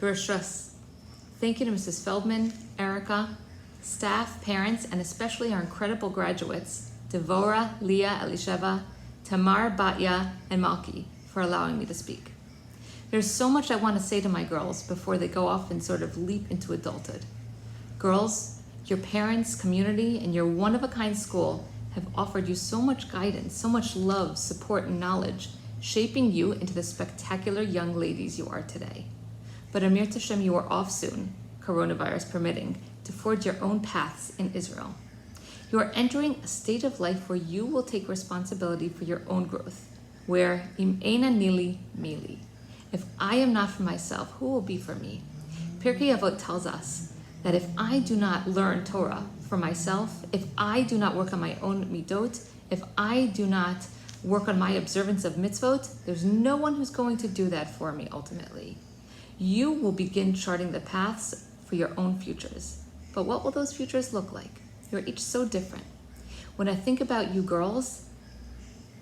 Bereshus. Thank you to Mrs. Feldman, Erica, staff, parents, and especially our incredible graduates, Devora, Leah, Elisheva, Tamar, Batya, and Malki, for allowing me to speak. There's so much I want to say to my girls before they go off and sort of leap into adulthood. Girls, your parents, community, and your one-of-a-kind school have offered you so much guidance, so much love, support, and knowledge, shaping you into the spectacular young ladies you are today. But Amir Tashem, you are off soon, coronavirus permitting, to forge your own paths in Israel. You are entering a stage of life where you will take responsibility for your own growth, where im eina nili mili. If I am not for myself, who will be for me? Pirkei Avot tells us that if I do not learn Torah for myself, if I do not work on my own midot, if I do not work on my observance of mitzvot, there's no one who's going to do that for me ultimately. You will begin charting the paths for your own futures. But what will those futures look like? You're each so different. When I think about you girls,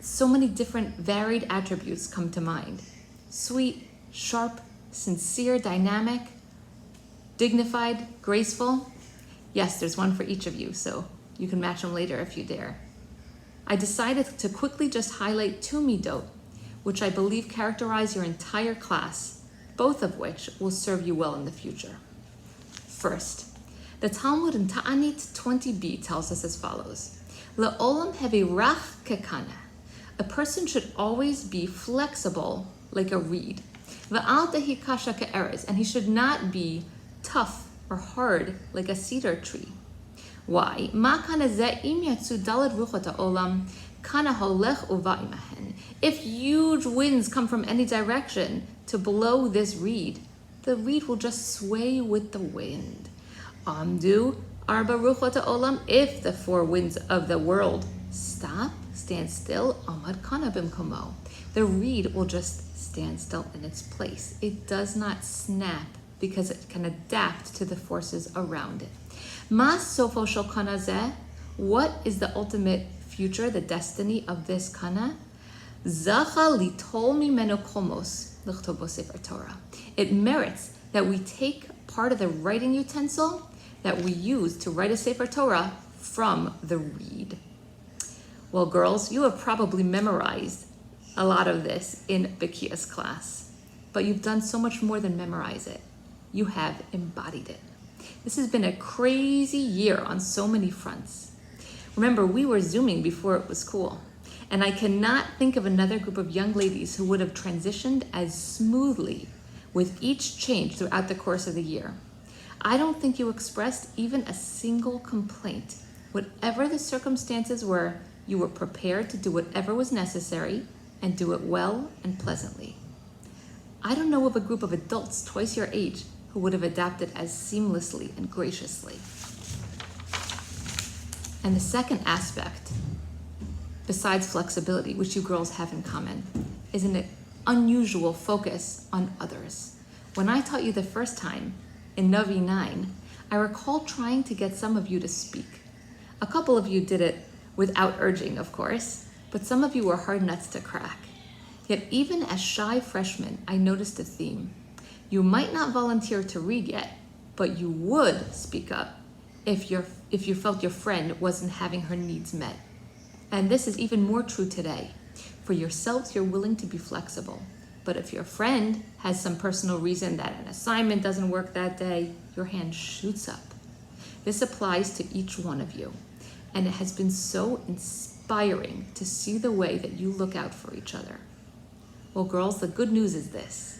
so many different varied attributes come to mind. Sweet, sharp, sincere, dynamic, dignified, graceful. Yes, there's one for each of you, so you can match them later if you dare. I decided to quickly just highlight two midot, which I believe characterize your entire class, both of which will serve you well in the future. First, the Talmud in Ta'anit 20b tells us as follows: Le'olam hevi rach kekana. A person should always be flexible like a reed. Ve'al tehi kasha ke'erez, and he should not be tough or hard like a cedar tree. Why? Ma kana zeh im yatsu daled ruchot ha'olam kana holech uva imahen. If huge winds come from any direction to blow this reed, the reed will just sway with the wind. Amdu arba ruchot ha'olam. If the four winds of the world stand still, amad kana bimkomo. The reed will just stand still in its place. It does not snap because it can adapt to the forces around it. Ma sofo shel kana zeh. What is the ultimate future, the destiny of this kana? Zacha litol mimeno komos lichtobo sefer Torah. It merits that we take part of the writing utensil that we use to write a sefer Torah from the reed. Well, girls, you have probably memorized a lot of this in Bekia's class, but you've done so much more than memorize it. You have embodied it. This has been a crazy year on so many fronts. Remember, we were Zooming before it was cool, and I cannot think of another group of young ladies who would have transitioned as smoothly with each change throughout the course of the year. I don't think you expressed even a single complaint. Whatever the circumstances were, you were prepared to do whatever was necessary and do it well and pleasantly. I don't know of a group of adults twice your age who would have adapted as seamlessly and graciously. And the second aspect, besides flexibility, which you girls have in common, is an unusual focus on others. When I taught you the first time, in Navi 9, I recall trying to get some of you to speak. A couple of you did it without urging, of course, but some of you were hard nuts to crack. Yet even as shy freshmen, I noticed a theme. You might not volunteer to read yet, but you would speak up if you felt your friend wasn't having her needs met. And this is even more true today. For yourselves, you're willing to be flexible. But if your friend has some personal reason that an assignment doesn't work that day, your hand shoots up. This applies to each one of you. And it has been so inspiring to see the way that you look out for each other. Well, girls, the good news is this.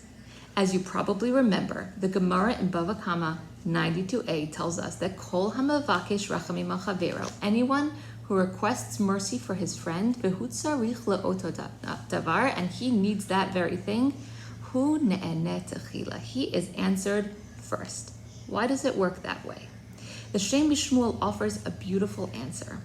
As you probably remember, the Gemara in Bava Kama 92a tells us that Kol hamavakesh rachamim al chavero, anyone who requests mercy for his friend, v'hu tzarich le'oto davar, and he needs that very thing, hu ne'eneh techila, he is answered first. Why does it work that way? The Shem Mishmuel offers a beautiful answer.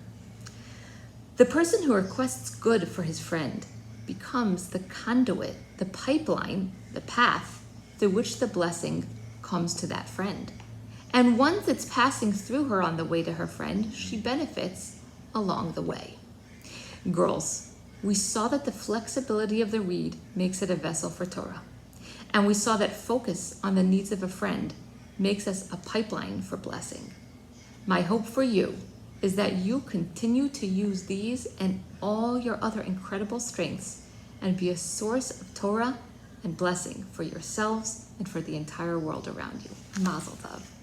The person who requests good for his friend becomes the conduit, the pipeline, the path through which the blessing comes to that friend. And once it's passing through her on the way to her friend, she benefits along the way. Girls, we saw that the flexibility of the reed makes it a vessel for Torah. And we saw that focus on the needs of a friend makes us a pipeline for blessing. My hope for you is that you continue to use these and all your other incredible strengths and be a source of Torah and blessing for yourselves and for the entire world around you. Mazel tov.